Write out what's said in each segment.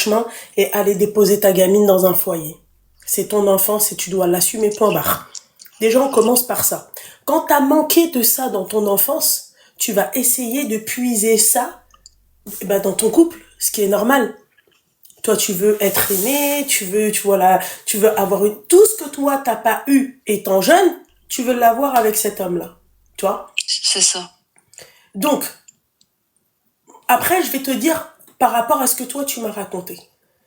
chemin et aller déposer ta gamine dans un foyer. C'est ton enfance et tu dois l'assumer, point barre. Déjà, on commence par ça. Quand tu as manqué de ça dans ton enfance, tu vas essayer de puiser ça dans ton couple, ce qui est normal. Toi, tu veux être aimé, tu veux avoir tout ce que toi, t'as pas eu étant jeune, tu veux l'avoir avec cet homme-là. Tu vois? C'est ça. Donc, après, je vais te dire par rapport à ce que toi, tu m'as raconté.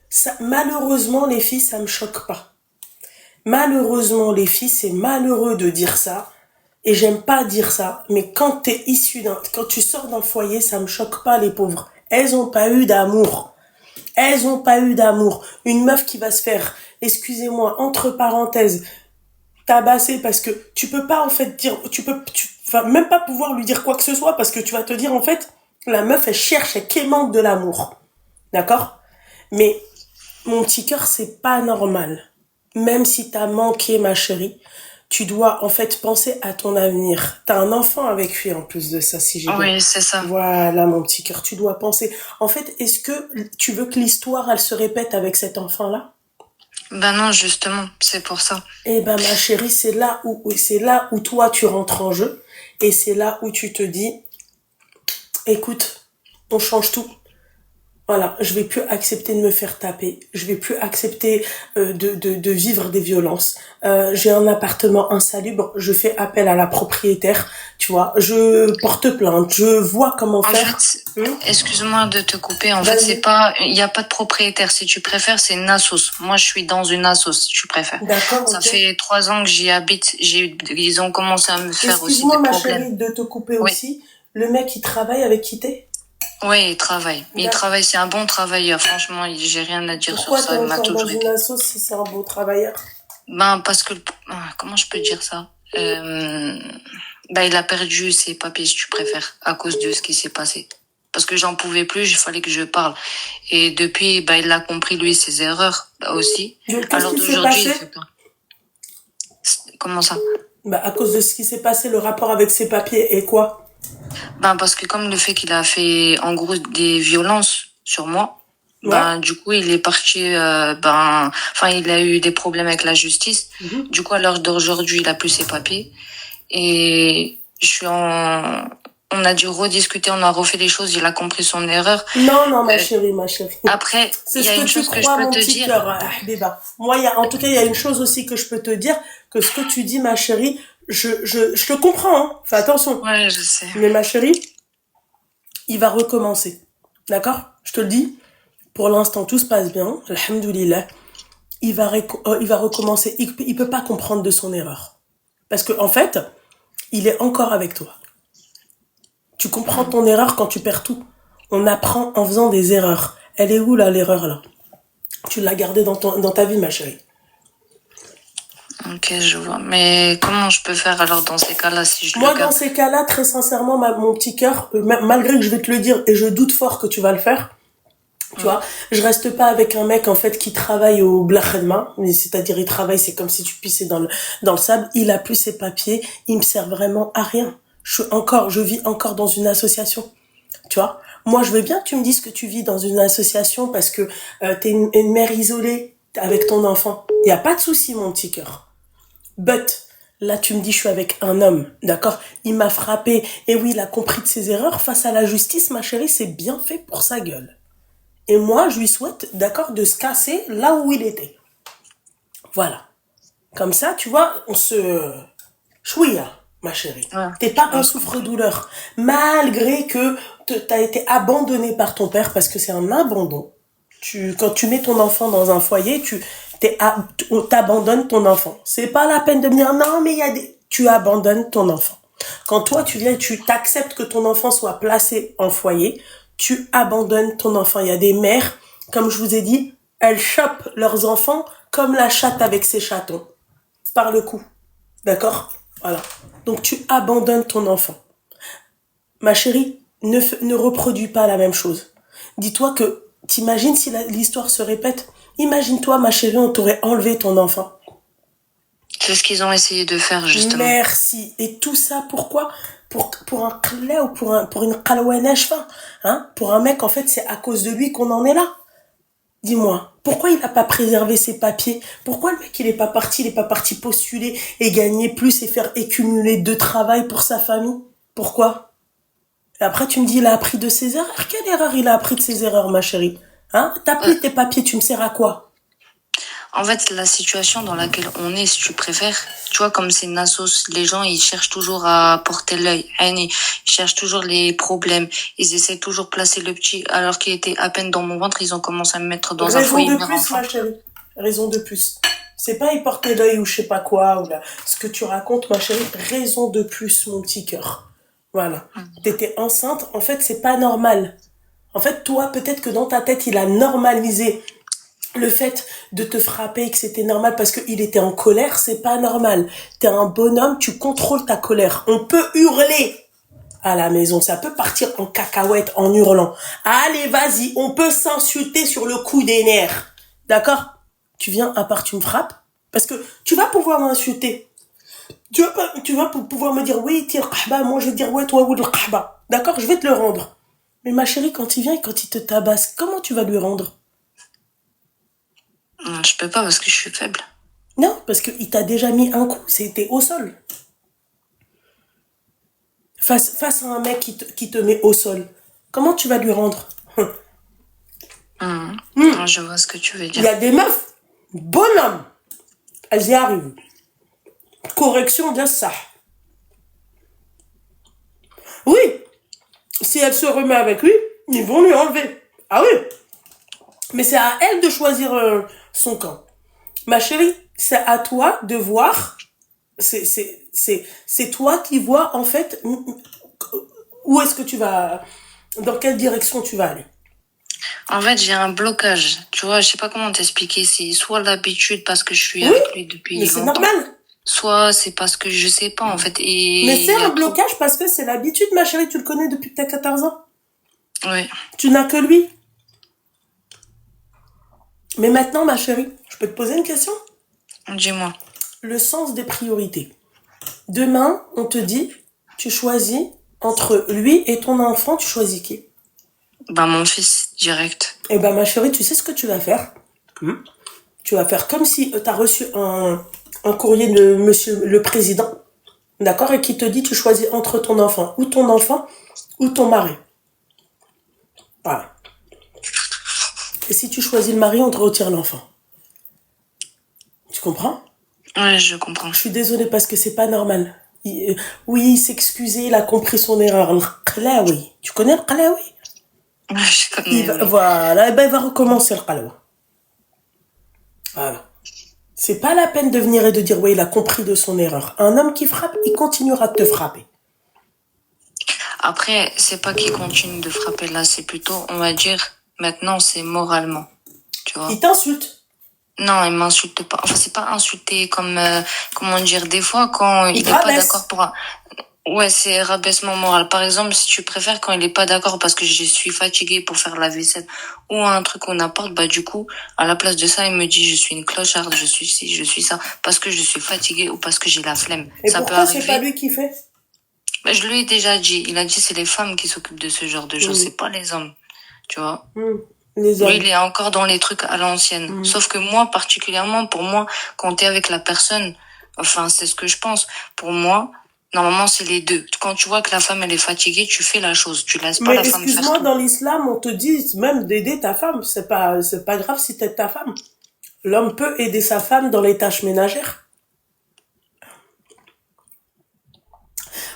Ça, malheureusement, les filles, ça me choque pas. Malheureusement, les filles, c'est malheureux de dire ça. Et j'aime pas dire ça. Mais quand quand tu sors d'un foyer, ça me choque pas, les pauvres. Elles ont pas eu d'amour. Elles ont pas eu d'amour. Une meuf qui va se faire, excusez-moi, entre parenthèses, tabasser parce que tu peux pas en fait dire, tu vas même pas pouvoir lui dire quoi que ce soit parce que tu vas te dire en fait, la meuf elle cherche, elle quémande de l'amour. D'accord? Mais mon petit cœur, c'est pas normal. Même si t'as manqué, ma chérie, tu dois en fait penser à ton avenir. T'as un enfant avec lui en plus de ça, si j'ai bien. Oui, c'est ça. Voilà, mon petit cœur, tu dois penser. En fait, est-ce que tu veux que l'histoire, elle se répète avec cet enfant-là? Ben non, justement, c'est pour ça. Eh ben, ma chérie, c'est là où toi, tu rentres en jeu. Et c'est là où tu te dis, écoute, on change tout. Voilà, je vais plus accepter de me faire taper. Je vais plus accepter de vivre des violences. J'ai un appartement insalubre. Je fais appel à la propriétaire. Tu vois, je porte plainte. Je vois comment En faire. fait, excuse-moi de te couper. En fait, c'est Vas-y. pas, il n'y a pas de propriétaire. Si tu préfères, c'est une assos. Moi, je suis dans une assos, si tu préfères. D'accord, Ça ok. fait 3 ans que j'y habite. Ils ont commencé à me faire aussi Excuse-moi, des ma problèmes. chérie, de te couper Oui, aussi. Le mec, il travaille avec qui t'es? oui, il travaille. Il D'accord. travaille, c'est un bon travailleur. Franchement, j'ai rien à dire sur Pourquoi t'es ça. Il m'a encore dans toujours une aidé. asso si c'est un beau travailleur? Ben, parce que, comment je peux dire ça? Ben, il a perdu ses papiers, si tu préfères, à cause de ce qui s'est passé. Parce que j'en pouvais plus, il fallait que je parle. Et depuis, ben, il a compris, lui, ses erreurs, aussi. Donc, qu'est-ce Alors qui s'est d'aujourd'hui, passé? il fait pas. Comment ça? Bah, à cause de ce qui s'est passé, le rapport avec ses papiers et quoi? Ben, parce que comme le fait qu'il a fait, en gros, des violences sur moi, Ouais. ben, du coup, il est parti, enfin, il a eu des problèmes avec la justice. Du coup, à l'heure d'aujourd'hui, il a plus ses papiers. Et on a dû rediscuter, on a refait les choses, il a compris son erreur. Non, non, ma chérie, ma chérie. Après, C'est il y ce a que une tu chose que je crois, peux mon te petit dire. cœur, Habiba. Moi, en tout cas, il y a une chose aussi que je peux te dire, que ce que tu dis, ma chérie, je te comprends, hein. Fais attention. Ouais, je sais. Mais ma chérie, il va recommencer. D'accord? Je te le dis. Pour l'instant, tout se passe bien. Alhamdoulilah. Il va recommencer. Il peut pas comprendre de son erreur. Parce que, en fait, il est encore avec toi. Tu comprends ton erreur quand tu perds tout. On apprend en faisant des erreurs. Elle est où là, l'erreur là? Tu l'as gardée dans ta vie, ma chérie. Ok, je vois. Mais comment je peux faire alors dans ces cas-là si je le Moi, dans garde? ces cas-là, très sincèrement, mon petit cœur, malgré que je vais te le dire et je doute fort que tu vas le faire, tu vois, je reste pas avec un mec en fait qui travaille au blachedma, c'est-à-dire il travaille, c'est comme si tu pissais dans le sable. Il a plus ses papiers, il me sert vraiment à rien. Je vis encore dans une association. Tu vois, moi je veux bien que tu me dises que tu vis dans une association parce que t'es une mère isolée avec ton enfant. Il y a pas de souci, mon petit cœur. But là tu me dis je suis avec un homme, d'accord? Il m'a frappé et oui, il a compris de ses erreurs face à la justice, ma chérie, c'est bien fait pour sa gueule. Et moi je lui souhaite, d'accord, de se casser là où il était. Voilà. Comme ça, tu vois, on se chouïa, ma chérie. Ouais, T'es pas un ouais, je comprends. souffre-douleur. Malgré que t'as été abandonné par ton père, parce que c'est un abandon. Quand tu mets ton enfant dans un foyer, t'abandonnes ton enfant. C'est pas la peine de me dire, non, mais tu abandonnes ton enfant. Quand toi, tu viens et tu t'acceptes que ton enfant soit placé en foyer, tu abandonnes ton enfant. Il y a des mères, comme je vous ai dit, elles chopent leurs enfants comme la chatte avec ses chatons. Par le cou. D'accord? Voilà. Donc tu abandonnes ton enfant. Ma chérie, ne reproduis pas la même chose. Dis-toi que, t'imagines si l'histoire se répète? Imagine-toi, ma chérie, on t'aurait enlevé ton enfant. C'est ce qu'ils ont essayé de faire, justement. Merci. Et tout ça, pourquoi? Pour un clé ou pour une qalouanèche fin. Hein? Pour un mec, en fait, c'est à cause de lui qu'on en est là. Dis-moi, pourquoi il n'a pas préservé ses papiers? Pourquoi le mec, il est pas parti postuler et gagner plus et faire accumuler de travail pour sa famille? Pourquoi? Et après, tu me dis, il a appris de ses erreurs. Quelle erreur il a appris de ses erreurs, ma chérie? Hein? T'as Euh, pris tes papiers, tu me sers à quoi? En fait, la situation dans laquelle on est, si tu préfères, tu vois, comme c'est une assos, les gens, ils cherchent toujours à porter l'œil. Hein, ils cherchent toujours les problèmes. Ils essaient toujours de placer le petit, alors qu'il était à peine dans mon ventre, ils ont commencé à me mettre dans un Raison foyer de mère plus, enfant. ma chérie. Raison de plus. C'est pas y porter l'œil ou je sais pas quoi, ou là. Ce que tu racontes, ma chérie, raison de plus, mon petit cœur. Voilà. T'étais enceinte, en fait, c'est pas normal. En fait, toi, peut-être que dans ta tête, il a normalisé le fait de te frapper et que c'était normal parce qu'il était en colère, c'est pas normal. T'es un bonhomme, tu contrôles ta colère. On peut hurler à la maison, ça peut partir en cacahuète en hurlant. Allez, vas-y, on peut s'insulter sur le coup des nerfs. D'accord? Tu viens, à part tu me frappes, parce que tu vas pouvoir m'insulter. Tu vas pouvoir me dire, oui, tire le moi je vais dire, ouais, toi, ou le khaba. D'accord? Je vais te le rendre. Mais ma chérie, quand il vient et quand il te tabasse, comment tu vas lui rendre? Je peux pas parce que je suis faible. Non, parce qu'il t'a déjà mis un coup, c'était au sol. Face à un mec qui te met au sol, comment tu vas lui rendre? Ouais, je vois ce que tu veux Il y dire. a des meufs, bonhommes, elles y arrivent. Correction bien ça. Oui, si elle se remet avec lui, ils vont lui enlever. Ah oui, mais c'est à elle de choisir son camp. Ma chérie, c'est à toi de voir. C'est toi qui vois en fait où est-ce que tu vas, dans quelle direction tu vas aller. En fait, j'ai un blocage. Tu vois, je sais pas comment t'expliquer. C'est soit l'habitude parce que je suis Oui, avec lui mais depuis c'est longtemps, normal. soit c'est parce que je sais pas, en fait. Mais Et c'est il y un a trop. blocage parce que c'est l'habitude, ma chérie. Tu le connais depuis que t'as 14 ans. Ouais, Tu n'as que lui. Mais maintenant, ma chérie, je peux te poser une question? dis-moi. Le sens des priorités. Demain, on te dit, tu choisis entre lui et ton enfant, tu choisis qui? Bah, mon fils, direct. Eh ben, ma chérie, tu sais ce que tu vas faire? Tu vas faire comme si tu as reçu un courrier de monsieur le président, d'accord, et qui te dit, tu choisis entre ton enfant ou ton mari. Voilà. Et si tu choisis le mari, on te retire l'enfant. Tu comprends? Ouais, je comprends. Je suis désolée parce que c'est pas normal. Oui, il s'est excusé, il a compris son erreur. Le qlaoui. Tu connais le qlaoui? Ouais, je connais, oui. Voilà, et ben il va recommencer le qlaoui. Voilà. C'est pas la peine de venir et de dire, oui, il a compris de son erreur. Un homme qui frappe, il continuera de te frapper. Après, c'est pas qu'il continue de frapper là, c'est plutôt, on va dire, maintenant, c'est moralement. Tu vois? Il t'insulte. Non, il m'insulte pas. Enfin, c'est pas insulter comme, comment dire, des fois, quand Il il te est pas rabaisse. d'accord pour un. Ouais, c'est rabaissement moral. Par exemple, si tu préfères quand il est pas d'accord parce que je suis fatiguée pour faire la vaisselle ou un truc ou n'importe, bah du coup, à la place de ça, il me dit je suis une clocharde, je suis ci, je suis ça, parce que je suis fatiguée ou parce que j'ai la flemme. Et Ça peut pourquoi c'est pas arriver. lui qui fait? Bah, je lui ai déjà dit. Il a dit c'est les femmes qui s'occupent de ce genre de choses, c'est pas les hommes. Tu vois? Les Lui, hommes. il est encore dans les trucs à l'ancienne. Sauf que moi, particulièrement, pour moi, quand t'es avec la personne, enfin, c'est ce que je pense. Pour moi, normalement, c'est les deux. Quand tu vois que la femme, elle est fatiguée, tu fais la chose. Tu laisses pas Mais la femme faire excuse-moi, tout. dans l'islam, on te dit même d'aider ta femme. C'est pas grave si t'aides ta femme. L'homme peut aider sa femme dans les tâches ménagères.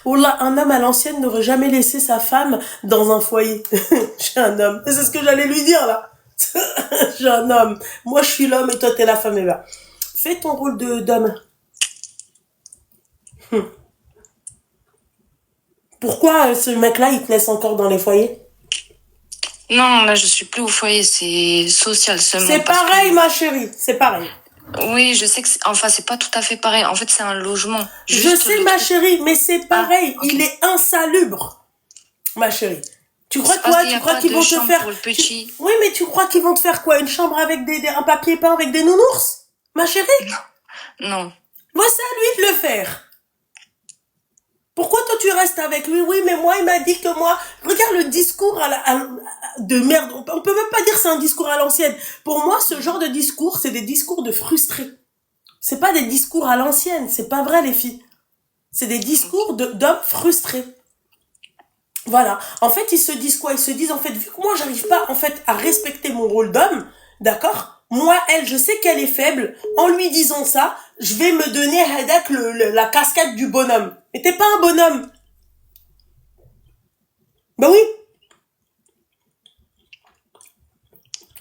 Wallah, un homme à l'ancienne n'aurait jamais laissé sa femme dans un foyer. J'ai un homme. Et c'est ce que j'allais lui dire, là. J'ai un homme. Moi, je suis l'homme et toi, t'es la femme. Et ben, fais ton rôle d'homme. Pourquoi ce mec-là, il te laisse encore dans les foyers? Non, là, je suis plus au foyer, c'est social seulement. C'est parce pareil, que... ma chérie. C'est pareil. Oui, je sais que enfin, c'est pas tout à fait pareil. En fait, c'est un logement. Je Juste sais, le ma truc. chérie, mais c'est pareil. Ah, ok. Il est insalubre, ma chérie. Tu crois C'est parce quoi? qu'il y Tu a crois pas qu'ils de vont te chambre faire... pour le petit. Oui, mais tu crois qu'ils vont te faire quoi? Une chambre avec un papier peint avec des nounours? Ma chérie? Non. Moi, c'est à lui de le faire. Pourquoi toi tu restes avec lui? Oui, mais moi il m'a dit que moi. Regarde le discours de merde. On peut même pas dire que c'est un discours à l'ancienne. Pour moi, ce genre de discours, c'est des discours de frustrés. C'est pas des discours à l'ancienne. C'est pas vrai, les filles. C'est des discours d'hommes frustrés. Voilà. En fait, ils se disent quoi? Ils se disent, en fait, vu que moi, j'arrive pas, en fait, à respecter mon rôle d'homme, d'accord? Moi, elle, je sais qu'elle est faible. En lui disant ça, je vais me donner, Hadak, la casquette du bonhomme. Mais t'es pas un bonhomme. Ben oui.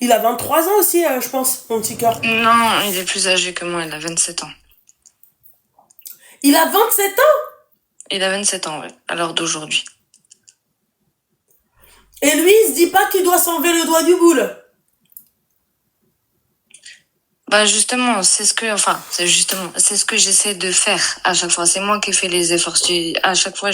Il a 23 ans aussi, je pense, mon petit cœur. Non, il est plus âgé que moi, il a 27 ans. Il a 27 ans? Il a 27 ans, ouais, à l'heure d'aujourd'hui. Et lui, il se dit pas qu'il doit s'enlever le doigt du boule. Bah justement, c'est ce que j'essaie de faire à chaque fois. C'est moi qui fais les efforts. À chaque fois,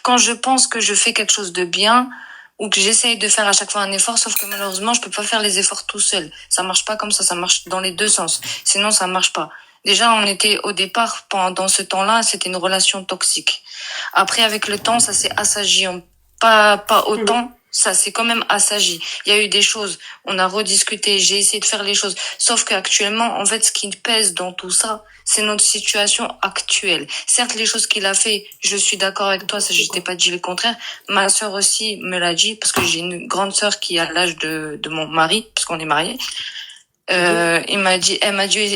quand je pense que je fais quelque chose de bien ou que j'essaye de faire à chaque fois un effort, sauf que malheureusement, je peux pas faire les efforts tout seul. Ça marche pas comme ça marche dans les deux sens. Sinon, ça marche pas. Déjà, on était au départ, pendant ce temps-là, c'était une relation toxique. Après, avec le temps, ça s'est assagi. Pas autant. Ça s'est quand même assagi. Il y a eu des choses, on a rediscuté, j'ai essayé de faire les choses. Sauf qu'actuellement, en fait, ce qui pèse dans tout ça, c'est notre situation actuelle. Certes, les choses qu'il a fait, je suis d'accord avec toi, ça, je t'ai pas dit le contraire. Ma sœur aussi me l'a dit, parce que j'ai une grande sœur qui a l'âge de mon mari, parce qu'on est mariés. Elle m'a dit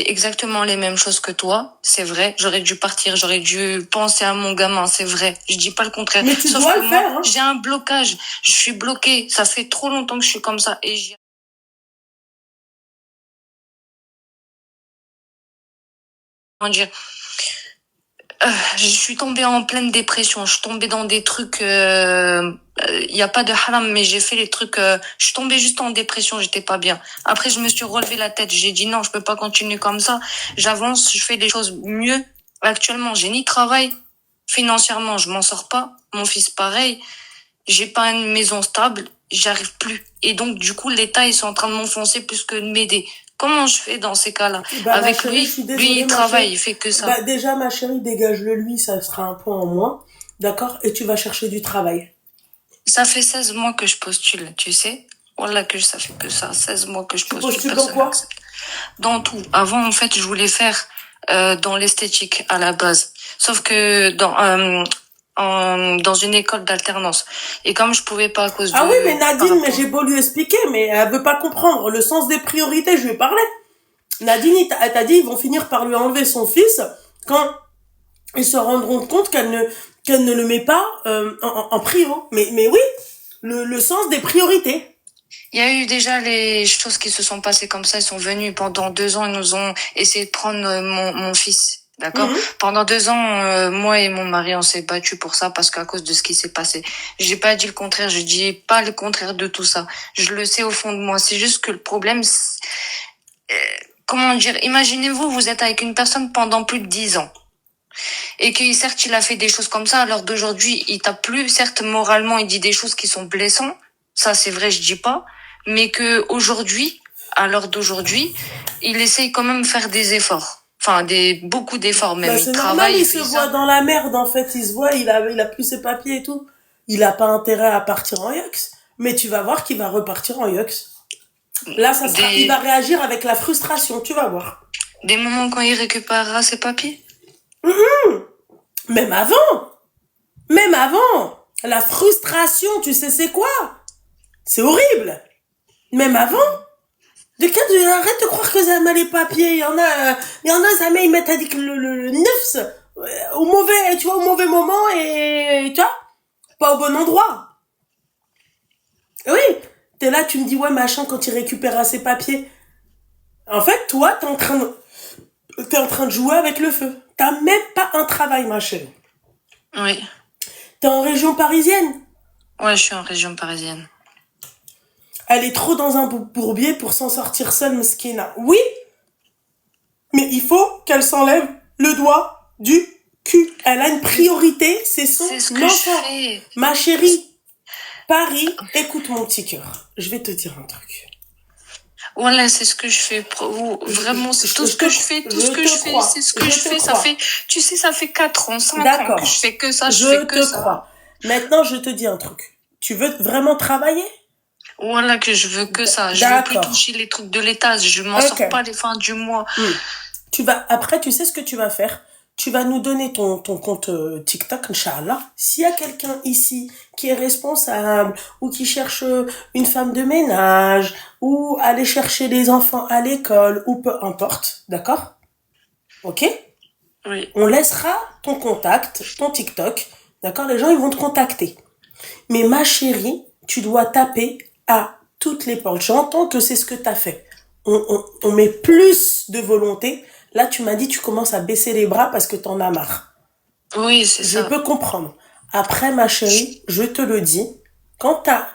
exactement les mêmes choses que toi. C'est vrai. J'aurais dû partir. J'aurais dû penser à mon gamin. C'est vrai. Je dis pas le contraire. Mais tu Sauf dois que le moi, faire, hein. j'ai un blocage. Je suis bloquée. Ça fait trop longtemps que je suis comme ça et comment dire, je suis tombée en pleine dépression. Je suis tombée dans des trucs. Il y a pas de haram, mais j'ai fait les trucs. Je suis tombée juste en dépression. J'étais pas bien. Après, je me suis relevé la tête. J'ai dit non, je peux pas continuer comme ça. J'avance. Je fais des choses mieux. Actuellement, j'ai ni travail. Financièrement, je m'en sors pas. Mon fils, pareil. J'ai pas une maison stable. J'arrive plus. Et donc, du coup, l'État, ils sont en train de m'enfoncer plus que de m'aider. Comment je fais dans ces cas-là? Bah, Avec ma chérie, lui, je suis désolée, il ma travaille, chérie. il fait que ça. Bah, déjà, ma chérie, dégage-le lui, ça sera un point en moins. D'accord? Et tu vas chercher du travail. Ça fait 16 mois que je postule, tu sais. Voilà que ça fait que ça. 16 mois que je Tu postule, postules dans personne quoi? n'accepte. Dans tout. Avant, en fait, je voulais faire dans l'esthétique à la base. Sauf que dans une école d'alternance. Et comme je pouvais pas à cause Ah oui, mais par Nadine, mais rapport... j'ai beau lui expliquer, mais elle veut pas comprendre le sens des priorités, je lui ai parlé. Nadine, elle t'a dit, ils vont finir par lui enlever son fils quand ils se rendront compte qu'elle ne le met pas en prio. Mais oui, le sens des priorités. Il y a eu déjà les choses qui se sont passées comme ça. Ils sont venus pendant 2 ans, ils nous ont essayé de prendre mon fils. D'accord. Pendant 2 ans, moi et mon mari, on s'est battu pour ça parce qu'à cause de ce qui s'est passé. J'ai pas dit le contraire. Je dis pas le contraire de tout ça. Je le sais au fond de moi. C'est juste que le problème, comment dire, imaginez-vous, vous êtes avec une personne pendant plus de 10 ans. Et que certes, il a fait des choses comme ça. Alors d'aujourd'hui, il t'a plu. Certes, moralement, il dit des choses qui sont blessantes. Ça, c'est vrai, je dis pas. Mais que aujourd'hui, à l'heure d'aujourd'hui, il essaye quand même de faire des efforts. Enfin, beaucoup d'efforts même. Bah, Il c'est normal, travaille, il il se fait voit ça. dans la merde, en fait. Il se voit, il a plus ses papiers et tout. Il a pas intérêt à partir en yux. Mais tu vas voir qu'il va repartir en yux. Là, il va réagir avec la frustration, tu vas voir. Des moments quand il récupérera ses papiers. Même avant. Même avant. La frustration, tu sais c'est quoi? C'est horrible. Même avant. Arrête de croire que ça met les papiers. Il y en a, ça met, ils mettent à dire que le neuf, au mauvais moment et, tu vois, pas au bon endroit. Oui. T'es là, tu me dis, ouais, machin, quand il récupérera ses papiers. En fait, toi, t'es en train de jouer avec le feu. T'as même pas un travail, ma chérie. Oui. T'es en région parisienne. Ouais, je suis en région parisienne. Elle est trop dans un bourbier pour s'en sortir seule, Mskina. Oui, mais il faut qu'elle s'enlève le doigt du cul. Elle a une priorité, c'est son enfant. Ma chérie, Paris, écoute mon petit cœur. Je vais te dire un truc. Voilà, c'est ce que je fais. Vraiment, c'est tout ce que je fais, tout ce que je fais, c'est ce que je fais. Ça fait, tu sais, ça fait 4 ans, 5 ans que je fais que ça, je fais que ça. Je te crois. Maintenant, je te dis un truc. Tu veux vraiment travailler? Voilà, que je veux que ça. Je veux plus toucher les trucs de l'État. Je m'en sors pas les fins du mois. Après, tu sais ce que tu vas faire? Tu vas nous donner ton compte TikTok, Inch'Allah. S'il y a quelqu'un ici qui est responsable ou qui cherche une femme de ménage ou aller chercher les enfants à l'école ou peu importe, d'accord? Ok? Oui. On laissera ton contact, ton TikTok, d'accord? Les gens, ils vont te contacter. Mais ma chérie, tu dois taper à toutes les portes. J'entends que c'est ce que tu as fait. On met plus de volonté. Là, tu m'as dit, tu commences à baisser les bras parce que t'en as marre. Oui, c'est ça. Je peux comprendre. Après, ma chérie, je te le dis, quand t'as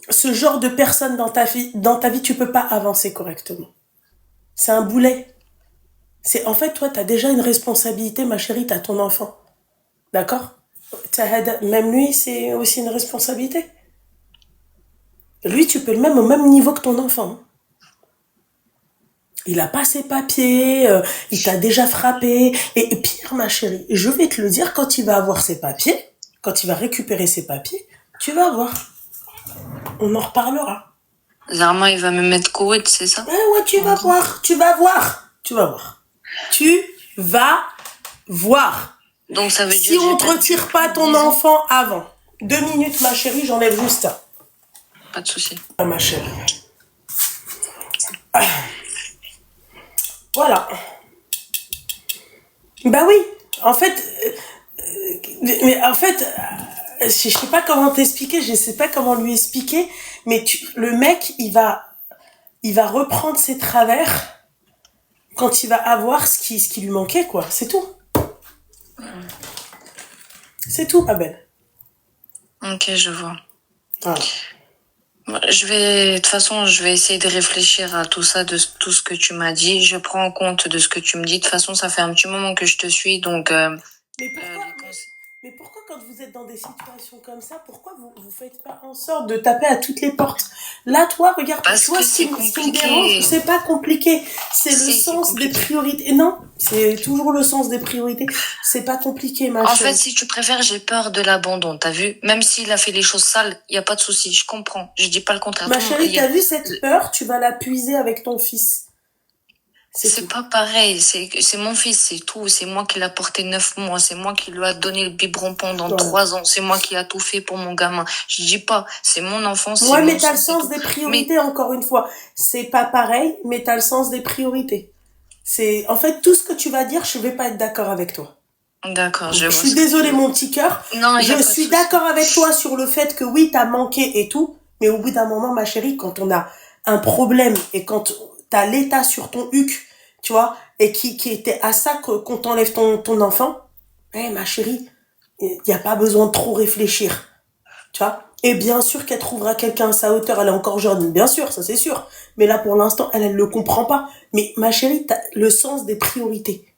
ce genre de personne dans ta vie, tu peux pas avancer correctement. C'est un boulet. En fait, toi, t'as déjà une responsabilité, ma chérie, t'as ton enfant. D'accord? Même lui, c'est aussi une responsabilité. Lui, tu peux le mettre au même niveau que ton enfant. Il a pas ses papiers, il t'a déjà frappé. Et pire, ma chérie, je vais te le dire, quand il va avoir ses papiers, quand il va récupérer ses papiers, tu vas voir. On en reparlera. Zarma, il va me mettre Koweït, c'est ça? Ouais, tu vas voir. Tu vas voir. Tu vas voir. Donc ça veut dire si on te retire pas ton enfant avant 2 minutes, ma chérie, j'enlève juste ça. Pas de souci. Ah, ma chérie. Voilà. Bah oui. En fait, je sais pas comment t'expliquer, je sais pas comment lui expliquer, mais le mec, il va reprendre ses travers quand il va avoir ce qui lui manquait, quoi. C'est tout. C'est tout, Abel. Ok, je vois. Voilà. De toute façon, je vais essayer de réfléchir à tout ça, de tout ce que tu m'as dit. Je prends en compte de ce que tu me dis. De toute façon, ça fait un petit moment que je te suis, donc. Mais pourquoi quand vous êtes dans des situations comme ça, pourquoi vous faites pas en sorte de taper à toutes les portes? Là, toi, regarde, parce toi, que ce qui me dérange, c'est pas compliqué. C'est le sens des priorités. Non, c'est toujours le sens des priorités. C'est pas compliqué, ma chérie. En fait, si tu préfères, j'ai peur de l'abandon. T'as vu? Même s'il a fait les choses sales, y a pas de souci. Je comprends. Je dis pas le contraire. Ma chérie, t'as vu cette peur? Tu vas la puiser avec ton fils. C'est pas pareil, c'est mon fils, c'est tout. C'est moi qui l'ai porté 9 mois. C'est moi qui lui a donné le biberon pendant 3 ans. C'est moi qui a tout fait pour mon gamin. Je dis pas, c'est mon enfant. Ouais, mais t'as le sens des priorités, encore une fois. C'est pas pareil, mais t'as le sens des priorités. En fait, tout ce que tu vas dire, je vais pas être d'accord avec toi. D'accord, je suis désolée, mon petit cœur. Non, je suis d'accord avec toi sur le fait que oui, t'as manqué et tout. Mais au bout d'un moment, ma chérie, quand on a un problème et quand t'as l'état sur ton huc, tu vois, et qui était à ça qu'on t'enlève ton enfant, ma chérie, il n'y a pas besoin de trop réfléchir, tu vois. Et bien sûr qu'elle trouvera quelqu'un à sa hauteur, elle est encore jeune, bien sûr, ça c'est sûr. Mais là, pour l'instant, elle le comprend pas. Mais ma chérie, t'as le sens des priorités.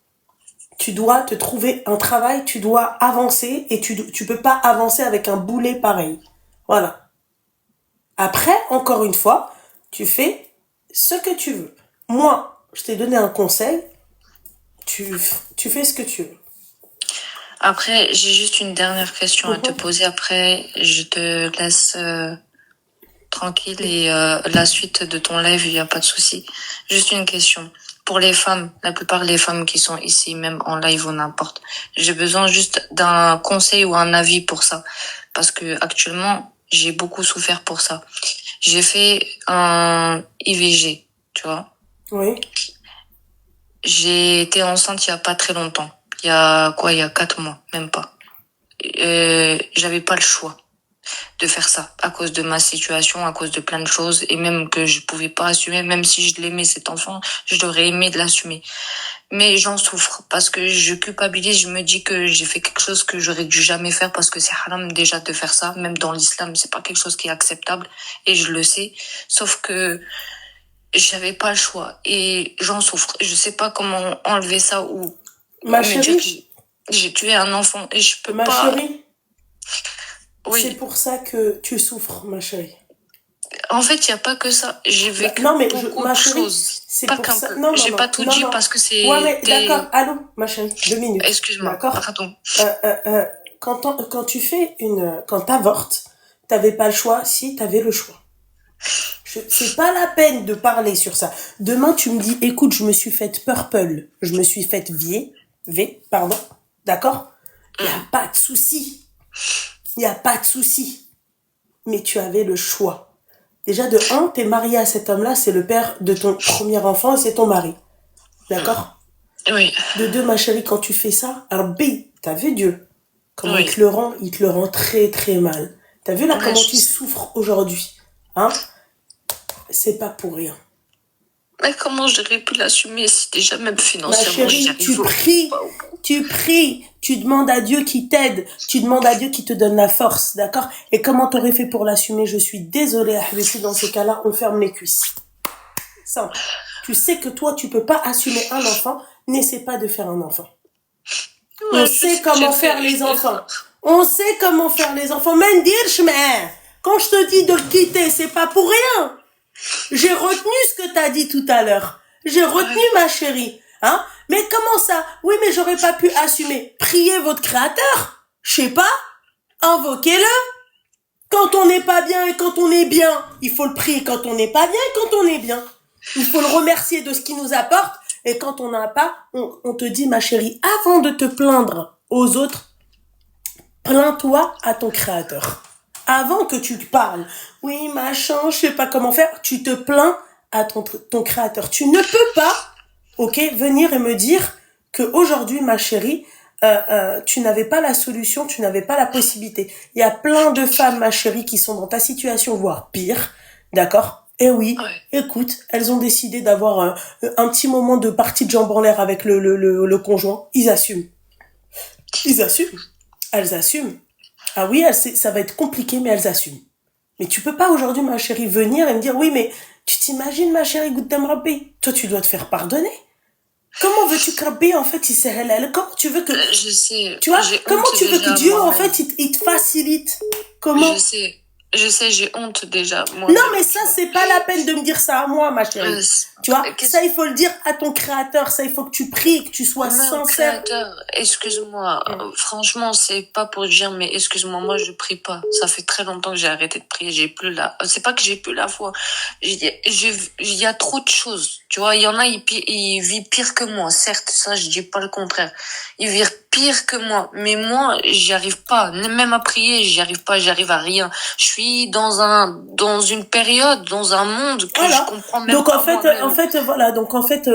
Tu dois te trouver un travail, tu dois avancer, et tu peux pas avancer avec un boulet pareil. Voilà. Après, encore une fois, tu fais ce que tu veux. Moi, je t'ai donné un conseil, tu fais ce que tu veux. Après, j'ai juste une dernière question à te poser. Après, je te laisse tranquille et la suite de ton live, il n'y a pas de souci. Juste une question. Pour les femmes, la plupart des femmes qui sont ici, même en live ou n'importe, j'ai besoin juste d'un conseil ou un avis pour ça. Parce que actuellement, j'ai beaucoup souffert pour ça. J'ai fait un IVG, tu vois. Oui. J'ai été enceinte il y a pas très longtemps. Il y a 4 mois, même pas. J'avais pas le choix de faire ça à cause de ma situation, à cause de plein de choses, et même que je pouvais pas assumer, même si je l'aimais cet enfant, je l'aurais aimé de l'assumer. Mais j'en souffre parce que je culpabilise, je me dis que j'ai fait quelque chose que j'aurais dû jamais faire parce que c'est haram déjà de faire ça, même dans l'islam, c'est pas quelque chose qui est acceptable et je le sais. Sauf que j'avais pas le choix et j'en souffre. Je sais pas comment enlever ça ou ma chérie, j'ai tué un enfant et je peux pas. Ma chérie, oui. C'est pour ça que tu souffres, ma chérie. En fait, il n'y a pas que ça. J'ai vécu Non, mais beaucoup ma de chérie, choses. c'est Pas pour qu'un ça. peu. Non, non, J'ai non, pas tout non, dit non. parce que Ouais, mais c'était... d'accord. Allô, ma chérie, 2 minutes. Excuse-moi, D'accord? pardon. Quand tu fais quand t'avortes, t'avais pas le choix. Si, t'avais le choix. C'est pas la peine de parler sur ça. Demain, tu me dis, écoute, je me suis faite purple, je me suis faite pardon, d'accord? Il y a pas de souci. Il y a pas de souci. Mais tu avais le choix. Déjà, de un, t'es marié à cet homme-là, c'est le père de ton premier enfant et c'est ton mari. D'accord? Oui, De deux, ma chérie, quand tu fais ça, t'as vu Dieu? Comment oui. il te le rend très très mal. T'as vu là Ouais, comment je tu sais. souffres aujourd'hui? Hein? C'est pas pour rien. Mais comment j'aurais pu l'assumer si déjà même Ma financièrement j'y chérie, arrive pas au bout. tu pries, tu demandes à Dieu qui t'aide, tu demandes à Dieu qui te donne la force, d'accord? Et comment t'aurais fait pour l'assumer? Je suis désolée, Ahbeti, dans ces cas-là, on ferme les cuisses. Simple. Tu sais que toi, tu peux pas assumer un enfant, n'essaie pas de faire un enfant. On Ouais, je sait sais que j'ai comment faire fait les une enfants. erreur. On sait comment faire les enfants. Mendirch, mais quand je te dis de le quitter, c'est pas pour rien. J'ai retenu ce que t'as dit tout à l'heure. J'ai retenu, Ouais. ma chérie. Hein? Mais comment ça? Oui, mais j'aurais pas pu assumer. Priez votre créateur. Je sais pas. Invoquez-le. Quand on n'est pas bien et quand on est bien, il faut le prier quand on n'est pas bien et quand on est bien. Il faut le remercier de ce qu'il nous apporte. Et quand on n'a pas, on te dit, ma chérie, avant de te plaindre aux autres, plains-toi à ton créateur. Avant que tu te parles, oui, machin, je sais pas comment faire, tu te plains à ton créateur. Tu ne peux pas, ok, venir et me dire que aujourd'hui, ma chérie, tu n'avais pas la solution, tu n'avais pas la possibilité. Il y a plein de femmes, ma chérie, qui sont dans ta situation, voire pire, d'accord? Et oui, Ouais. écoute, elles ont décidé d'avoir un petit moment de partie de jambes en l'air avec le conjoint. Ils assument. Ils assument. Elles assument. Ah oui, ça va être compliqué, mais elles assument. Mais tu peux pas aujourd'hui, ma chérie, venir et me dire, oui, mais tu t'imagines, ma chérie, Gouddam Rabbi, toi, tu dois te faire pardonner. Comment veux-tu que Rabbi, en fait, il s'est halal? Comment tu veux que, Je sais, tu vois, j'ai comment honte tu veux que déjà Dieu, en moi-même. fait, il te facilite? Je Comment? sais, j'ai honte déjà Non, moi-même, mais tu ça, vois. c'est pas la peine de me dire ça à moi, ma chérie. Tu vois, Qu'est-ce ça, il faut le dire à ton créateur. Ça, il faut que tu pries, que tu sois Même sincère. créateur, excuse-moi, franchement, c'est pas pour dire, mais excuse-moi, moi je prie pas. Ça fait très longtemps que j'ai arrêté de prier, j'ai plus la, c'est pas que j'ai plus la foi. Il y a trop de choses, tu vois, il y en a, ils vivent pire que moi, certes, ça je dis pas le contraire. Ils vivent pire que moi, mais moi, j'y arrive pas, même à prier, j'y arrive pas, j'arrive à rien. Je suis dans une période, dans un monde que je Voilà. comprends même Donc pas moi-même. voilà. Donc en fait,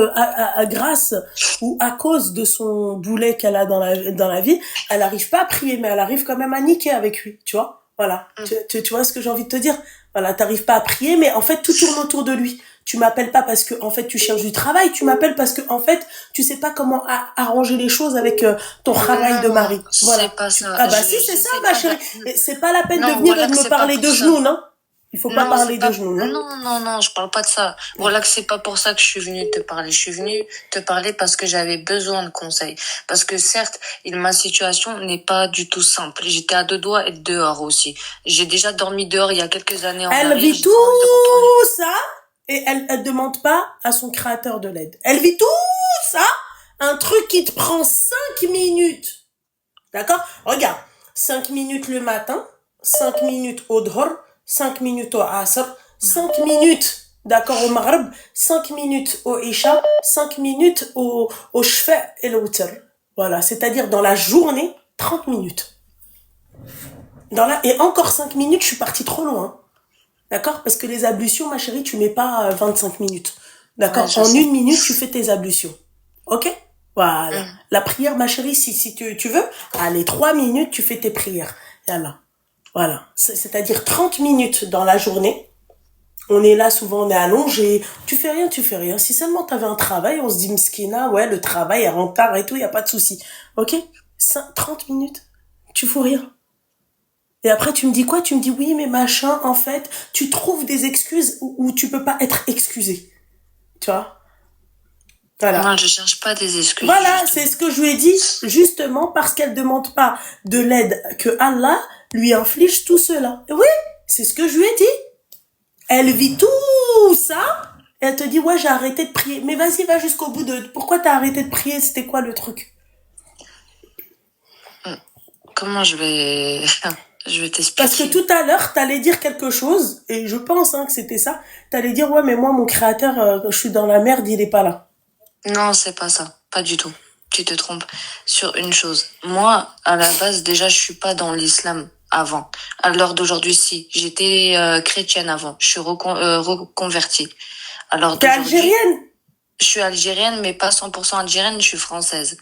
grâce ou à cause de son boulet qu'elle a dans la vie, elle arrive pas à prier, mais elle arrive quand même à niquer avec lui. Tu vois. Voilà. Tu vois ce que j'ai envie de te dire. Voilà. T'arrives pas à prier, mais en fait tout tourne autour de lui. Tu m'appelles pas parce que en fait tu cherches du travail. Tu m'appelles parce que en fait tu sais pas comment arranger les choses avec ton travail de Non, mari. Voilà. c'est pas ça. Ah bah si c'est Je ça, sais ma pas. chérie. Et c'est pas la peine de Non, venir et voilà de que me c'est pas parler pour de ça. genoux, non. Il faut pas Non, parler c'est de pas. genoux, non. Non, je parle pas de ça. Voilà que c'est pas pour ça que je suis venue te parler. Je suis venue te parler parce que j'avais besoin de conseils. Parce que certes, ma situation n'est pas du tout simple. J'étais à deux doigts d'être dehors aussi. J'ai déjà dormi dehors il y a quelques années en Elle arrière. vit J'ai pas envie de retourner. tout ça et elle demande pas à son créateur de l'aide. Elle vit tout ça, un truc qui te prend 5 minutes. D'accord? Regarde, 5 minutes le matin, 5 minutes au dhor, 5 minutes au asr, 5 minutes, d'accord, au maghrib, 5 minutes au isha, 5 minutes au shfa et le witr. Voilà, c'est-à-dire dans la journée, 30 minutes. Et encore 5 minutes, je suis partie trop loin. D'accord? Parce que les ablutions, ma chérie, tu mets pas 25 minutes. D'accord? Ouais, je En sais. 1 minute, tu fais tes ablutions. Ok? Voilà. La prière, ma chérie, si tu veux, allez, 3 minutes, tu fais tes prières. Voilà. C'est-à-dire 30 minutes dans la journée. On est là, souvent, on est allongé. Tu fais rien. Si seulement t'avais un travail, on se dit, mskina, ouais, le travail est en retard et tout, y a pas de souci. Ok? 30 minutes. Tu fous rien. Et après, tu me dis quoi? Tu me dis, oui, mais machin, en fait, tu trouves des excuses où tu peux pas être excusé. Tu vois? Voilà. Moi, je cherche pas des excuses. Voilà, justement. c'est ce que je lui ai dit, justement, parce qu'elle demande pas de l'aide que Allah lui inflige tout cela. Et oui, c'est ce que je lui ai dit. Elle vit tout ça, et elle te dit, ouais, j'ai arrêté de prier. Mais vas-y, va jusqu'au bout de... Pourquoi t'as arrêté de prier? C'était quoi le truc? Comment je vais, je vais Parce que t'expliquer. tout à l'heure, t'allais dire quelque chose, et je pense que c'était ça. T'allais dire, ouais, mais moi, mon créateur, je suis dans la merde, il est pas là. Non, c'est pas ça. Pas du tout. Tu te trompes sur une chose. Moi, à la base, déjà, je suis pas dans l'islam avant. À l'heure d'aujourd'hui, si. J'étais chrétienne avant. Je suis reconvertie. À l'heure T'es d'aujourd'hui, algérienne? je suis algérienne, mais pas 100% algérienne, je suis française.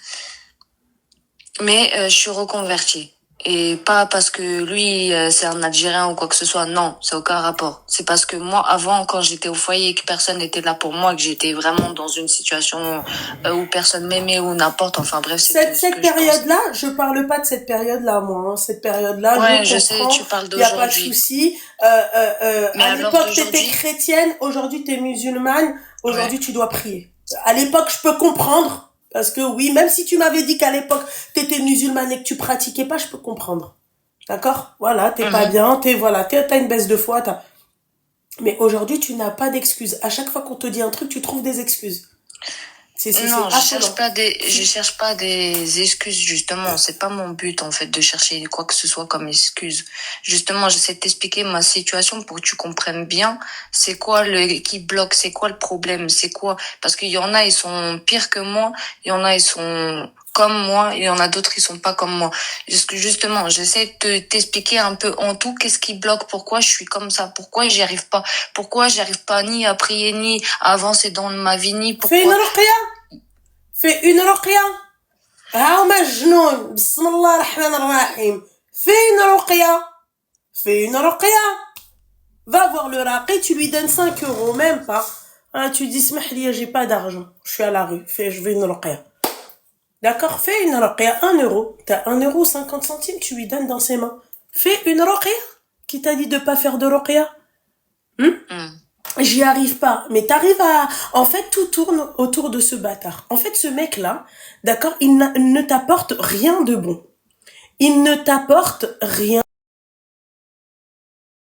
Mais je suis reconvertie. Et pas parce que lui, c'est un Algérien ou quoi que ce soit. Non, c'est aucun rapport. C'est parce que moi, avant, quand j'étais au foyer et que personne n'était là pour moi, que j'étais vraiment dans une situation où personne m'aimait ou n'importe. Enfin bref, c'est Cette, tout ce cette que je pense. période-là, je parle pas de cette période-là, moi. Hein. Cette période-là, Ouais, je je sais, comprends, tu parles il n'y a pas de d'aujourd'hui. souci. Mais À à l'heure l'époque, t'étais d'aujourd'hui, chrétienne, aujourd'hui, t'es musulmane, ouais. aujourd'hui, tu dois prier. À l'époque, je peux comprendre, parce que oui, même si tu m'avais dit qu'à l'époque, t'étais musulmane et que tu pratiquais pas, je peux comprendre. D'accord? Voilà, t'es pas Mhm. bien, t'as une baisse de foi, mais aujourd'hui, tu n'as pas d'excuses. À chaque fois qu'on te dit un truc, tu trouves des excuses. C'est Non, affolant. je cherche pas des excuses, justement. C'est pas mon but, en fait, de chercher quoi que ce soit comme excuse. Justement, j'essaie de t'expliquer ma situation pour que tu comprennes bien c'est quoi qui bloque, c'est quoi le problème, c'est quoi, parce qu'il y en a, ils sont pires que moi, il y en a, ils sont comme moi, il y en a d'autres, ils sont pas comme moi. Justement, j'essaie de t'expliquer un peu en tout qu'est-ce qui bloque, pourquoi je suis comme ça, pourquoi j'arrive pas ni à prier, ni à avancer dans ma vie, ni Fais une pourquoi. ruqya. Fais une ruqya. هاو مجنون بسم الله الرحمن الرحيم fais une ruqya. Fais une ruqya. Va voir le raqi, tu lui donnes 5 euros, même pas. Ah, tu dis, smahliya, j'ai pas d'argent. Je suis à la rue. Je veux une ruqya. D'accord? Fais une ruqya, 1 euro. T'as 1 euro 50 centimes, tu lui donnes dans ses mains. Fais une ruqya. Qui t'a dit de pas faire de ruqya? J'y arrive pas. Mais t'arrives à... En fait, tout tourne autour de ce bâtard. En fait, ce mec-là, d'accord, il ne t'apporte rien de bon. Il ne t'apporte rien